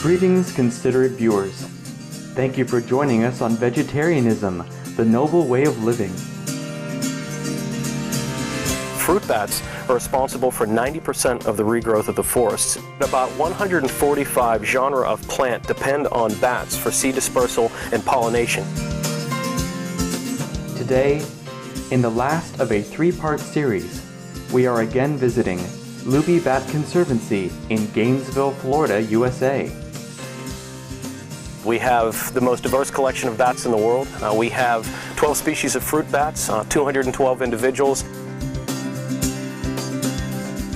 Greetings, considerate viewers. Thank you for joining us on Vegetarianism, the Noble Way of Living. Fruit bats are responsible for 90% of the regrowth of the forests. About 145 genera of plant depend on bats for seed dispersal and pollination. Today, in the last of a three-part series, we are again visiting Lubee Bat Conservancy in Gainesville, Florida, USA. We have the most diverse collection of bats in the world. We have 12 species of fruit bats, 212 individuals.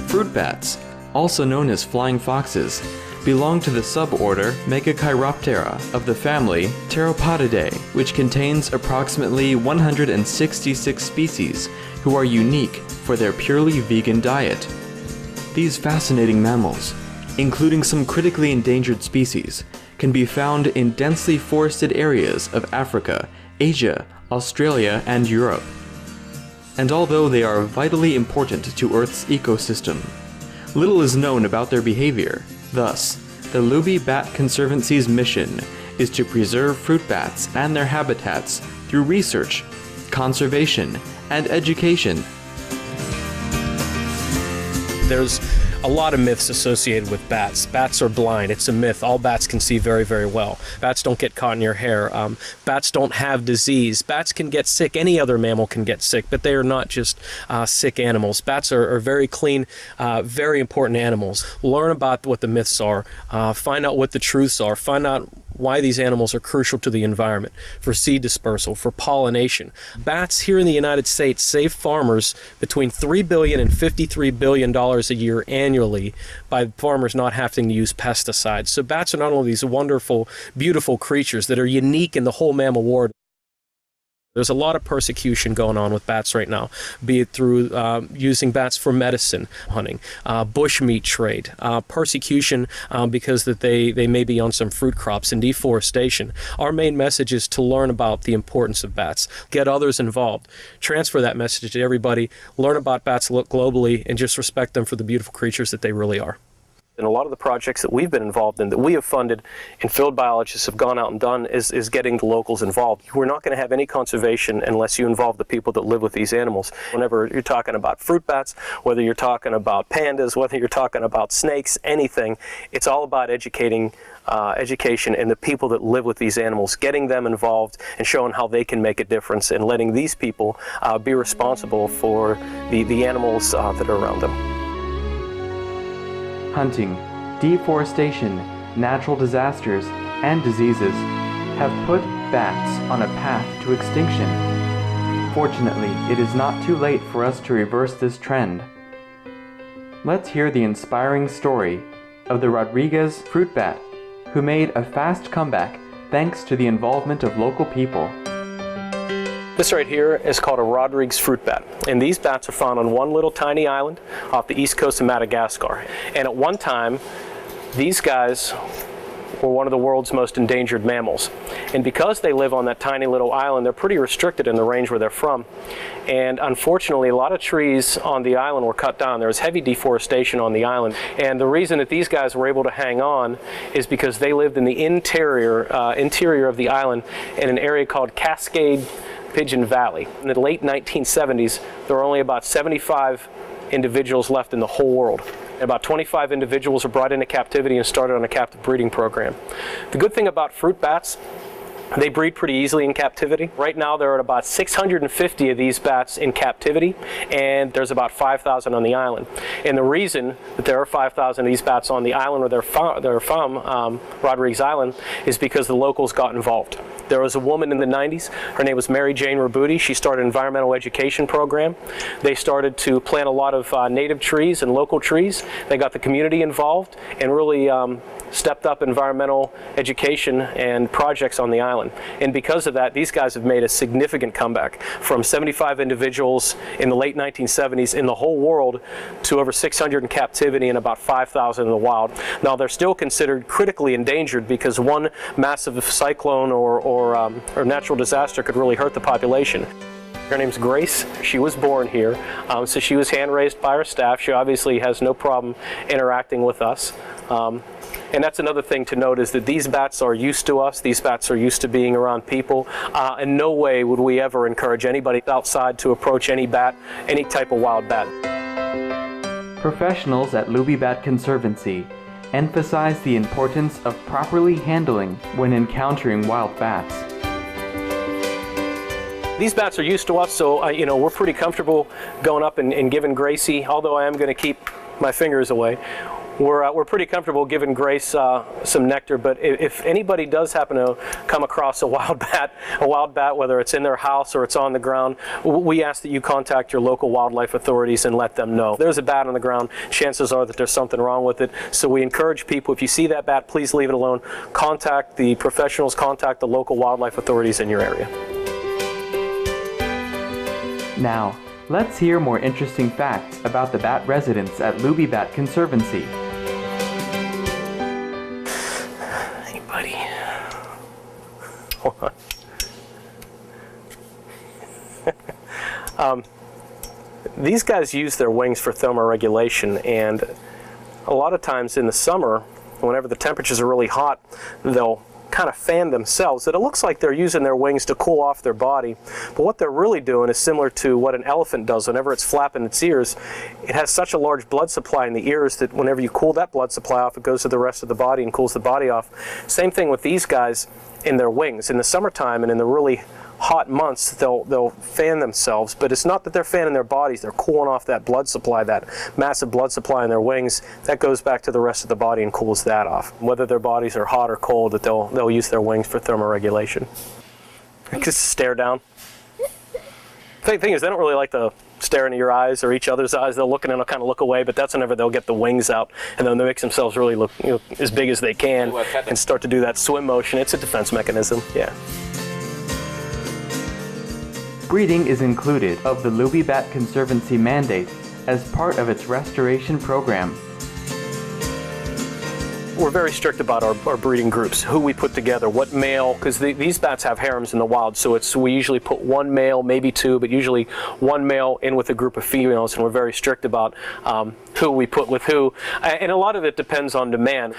Fruit bats, also known as flying foxes, belong to the suborder Megachiroptera of the family Pteropodidae, which contains approximately 166 species who are unique for their purely vegan diet. These fascinating mammals, including some critically endangered species, can be found in densely forested areas of Africa, Asia, Australia, and Europe. And although they are vitally important to Earth's ecosystem, little is known about their behavior. Thus, the Lubee Bat Conservancy's mission is to preserve fruit bats and their habitats through research, conservation, and education. There's a lot of myths associated with bats. Bats are blind. It's a myth. All bats can see very, very well. Bats don't get caught in your hair. Bats don't have disease. Bats can get sick. Any other mammal can get sick, but they are not just sick animals. Bats are very clean, very important animals. Learn about what the myths are. Find out what the truths are. Find out why these animals are crucial to the environment, for seed dispersal, for pollination. Bats here in the United States save farmers between $3 billion and $53 billion a year annually by farmers not having to use pesticides. So bats are not only these wonderful, beautiful creatures that are unique in the whole mammal world. There's a lot of persecution going on with bats right now, be it through using bats for medicine, hunting, bushmeat trade, persecution because that they may be on some fruit crops, and deforestation. Our main message is to learn about the importance of bats, get others involved, transfer that message to everybody, learn about bats globally, and just respect them for the beautiful creatures that they really are. And a lot of the projects that we've been involved in, that we have funded and field biologists have gone out and done, is getting the locals involved. We're not going to have any conservation unless you involve the people that live with these animals. Whenever you're talking about fruit bats, whether you're talking about pandas, whether you're talking about snakes, anything, it's all about education and the people that live with these animals, getting them involved and showing how they can make a difference, and letting these people be responsible for the animals that are around them. Hunting, deforestation, natural disasters, and diseases have put bats on a path to extinction. Fortunately, it is not too late for us to reverse this trend. Let's hear the inspiring story of the Rodriguez fruit bat, who made a fast comeback thanks to the involvement of local people. This right here is called a Rodriguez fruit bat, and these bats are found on one little tiny island off the east coast of Madagascar. And at one time, these guys were one of the world's most endangered mammals. And because they live on that tiny little island, they're pretty restricted in the range where they're from. And unfortunately, a lot of trees on the island were cut down. There was heavy deforestation on the island. And the reason that these guys were able to hang on is because they lived in the interior of the island in an area called Cascade Pigeon Valley. In the late 1970s, there were only about 75 individuals left in the whole world. About 25 individuals were brought into captivity and started on a captive breeding program. The good thing about fruit bats, they breed pretty easily in captivity. Right now there are about 650 of these bats in captivity, and there's about 5,000 on the island. And the reason that there are 5,000 of these bats on the island where they're from, Rodriguez Island, is because the locals got involved. There was a woman in the 90s, her name was Mary Jane Rabuti. She started an environmental education program. They started to plant a lot of native trees and local trees. They got the community involved and really stepped up environmental education and projects on the island. And because of that, these guys have made a significant comeback from 75 individuals in the late 1970s in the whole world to over 600 in captivity and about 5,000 in the wild. Now, they're still considered critically endangered because one massive cyclone or natural disaster could really hurt the population. Her name's Grace. She was born here, so she was hand-raised by her staff. She obviously has no problem interacting with us. And that's another thing to note, is that these bats are used to us. These bats are used to being around people. In no way would we ever encourage anybody outside to approach any bat, any type of wild bat. Professionals at Lubee Bat Conservancy emphasize the importance of properly handling when encountering wild bats. These bats are used to us, so we're pretty comfortable going up and giving Gracie, although I am going to keep my fingers away. We're pretty comfortable giving Grace some nectar, but if anybody does happen to come across a wild bat, whether it's in their house or it's on the ground, we ask that you contact your local wildlife authorities and let them know. If there's a bat on the ground, chances are that there's something wrong with it. So we encourage people, if you see that bat, please leave it alone. Contact the professionals, contact the local wildlife authorities in your area. Now, let's hear more interesting facts about the bat residents at Lubee Bat Conservancy. Hey, buddy. Hold on. These guys use their wings for thermoregulation, and a lot of times in the summer, whenever the temperatures are really hot, they'll kind of fan themselves. It looks like they're using their wings to cool off their body, but what they're really doing is similar to what an elephant does whenever it's flapping its ears. It has such a large blood supply in the ears that whenever you cool that blood supply off, it goes to the rest of the body and cools the body off. Same thing with these guys in their wings. In the summertime and in the really hot months, they'll fan themselves, but it's not that they're fanning their bodies. They're cooling off that blood supply, that massive blood supply in their wings. That goes back to the rest of the body and cools that off. Whether their bodies are hot or cold, that they'll use their wings for thermoregulation. Just stare down. The thing is, they don't really like to stare into your eyes or each other's eyes. They'll look and they'll kind of look away, but that's whenever they'll get the wings out, and then they make themselves really look as big as they can and start to do that swim motion. It's a defense mechanism, yeah. Breeding is included of the Lubee Bat Conservancy mandate as part of its restoration program. We're very strict about our breeding groups, who we put together, what male, because these bats have harems in the wild, so we usually put one male, maybe two, but usually one male in with a group of females, and we're very strict about who we put with who, and a lot of it depends on demand.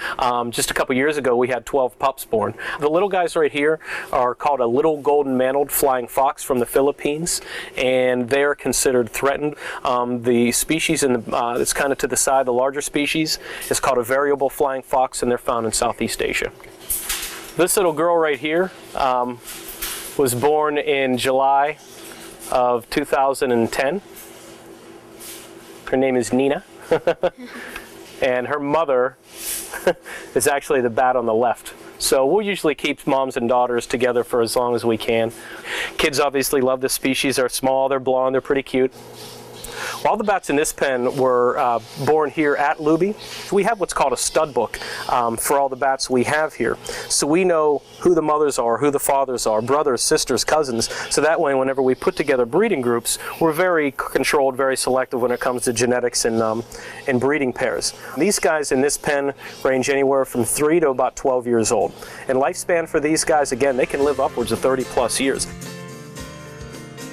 Just a couple years ago, we had 12 pups born. The little guys right here are called a little golden mantled flying fox from the Philippines, and they're considered threatened. The species that's kind of to the side, the larger species, is called a variable flying fox, and they're found in Southeast Asia. This little girl right here was born in July of 2010. Her name is Nina. And her mother is actually the bat on the left. So we'll usually keep moms and daughters together for as long as we can. Kids obviously love this species. They're small, they're blonde, they're pretty cute. All the bats in this pen were born here at Lubee. We have what's called a stud book for all the bats we have here. So we know who the mothers are, who the fathers are, brothers, sisters, cousins. So that way, whenever we put together breeding groups, we're very controlled, very selective when it comes to genetics and breeding pairs. These guys in this pen range anywhere from 3 to about 12 years old. And lifespan for these guys, again, they can live upwards of 30 plus years.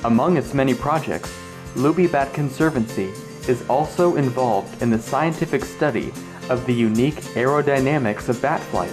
Among its many projects, Lubee Bat Conservancy is also involved in the scientific study of the unique aerodynamics of bat flight.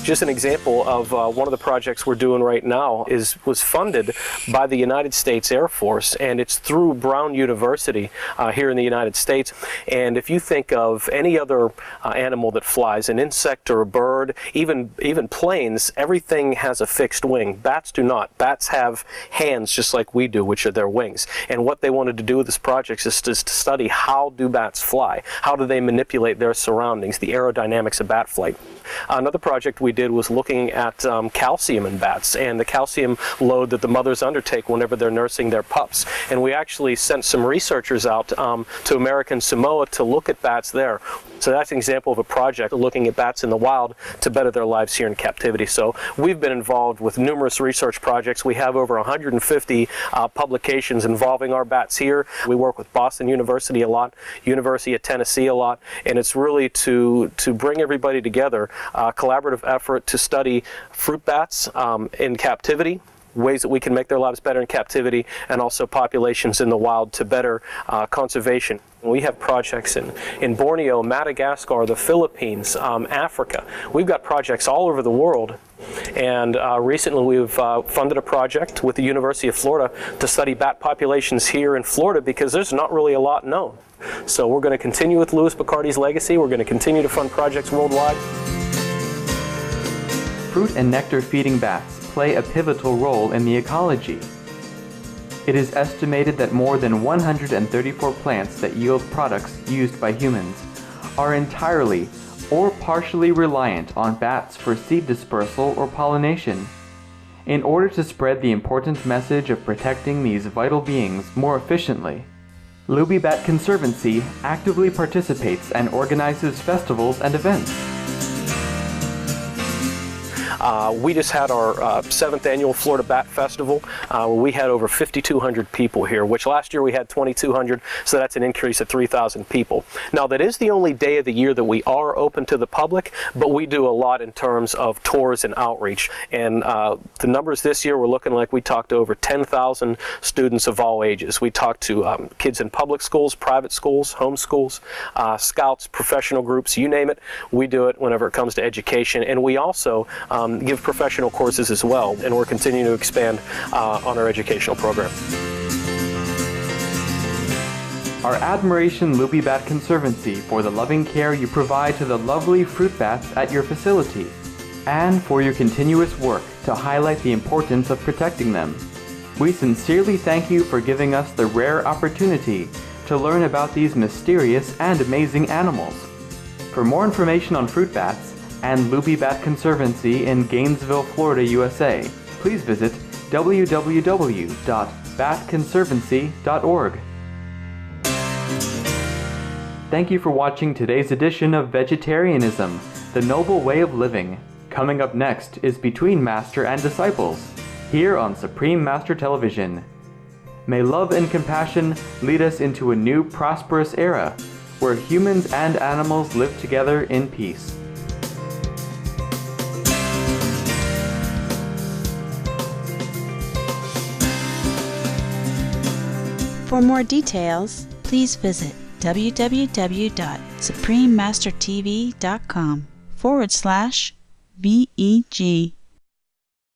Just an example of one of the projects we're doing right now was funded by the United States Air Force, and it's through Brown University here in the United States. And if you think of any other animal that flies, an insect or a bird, even planes, everything has a fixed wing. Bats do not. Bats have hands just like we do, which are their wings. And what they wanted to do with this project is to study how do bats fly? How do they manipulate their surroundings, the aerodynamics of bat flight? Another project we did was looking at calcium in bats and the calcium load that the mothers undertake whenever they're nursing their pups. And we actually sent some researchers out to American Samoa to look at bats there. So that's an example of a project looking at bats in the wild to better their lives here in captivity. So we've been involved with numerous research projects. We have over 150 publications involving our bats here. We work with Boston University a lot, University of Tennessee a lot, and it's really to bring everybody together, a collaborative effort to study fruit bats in captivity, ways that we can make their lives better in captivity, and also populations in the wild to better conservation. We have projects in Borneo, Madagascar, the Philippines, Africa. We've got projects all over the world. And recently we've funded a project with the University of Florida to study bat populations here in Florida, because there's not really a lot known. So we're going to continue with Louis Picardi's legacy. We're going to continue to fund projects worldwide. Fruit and nectar feeding bats play a pivotal role in the ecology. It is estimated that more than 134 plants that yield products used by humans are entirely or partially reliant on bats for seed dispersal or pollination. In order to spread the important message of protecting these vital beings more efficiently, Lubee Bat Conservancy actively participates and organizes festivals and events. We just had our 7th annual Florida Bat Festival. We had over 5,200 people here, which last year we had 2,200, so that's an increase of 3,000 people. Now, that is the only day of the year that we are open to the public, but we do a lot in terms of tours and outreach. And the numbers this year, we're looking like we talked to over 10,000 students of all ages. We talked to kids in public schools, private schools, home schools, scouts, professional groups, you name it. We do it whenever it comes to education. And we also give professional courses as well, and we're continuing to expand on our educational program. Our admiration, Lubee Bat Conservancy, for the loving care you provide to the lovely fruit bats at your facility, and for your continuous work to highlight the importance of protecting them. We sincerely thank you for giving us the rare opportunity to learn about these mysterious and amazing animals. For more information on fruit bats and Lubee Bat Conservancy in Gainesville, Florida, USA, please visit www.batconservancy.org. Thank you for watching today's edition of Vegetarianism, the Noble Way of Living. Coming up next is Between Master and Disciples, here on Supreme Master Television. May love and compassion lead us into a new prosperous era, where humans and animals live together in peace. For more details, please visit www.suprememastertv.com/VEG.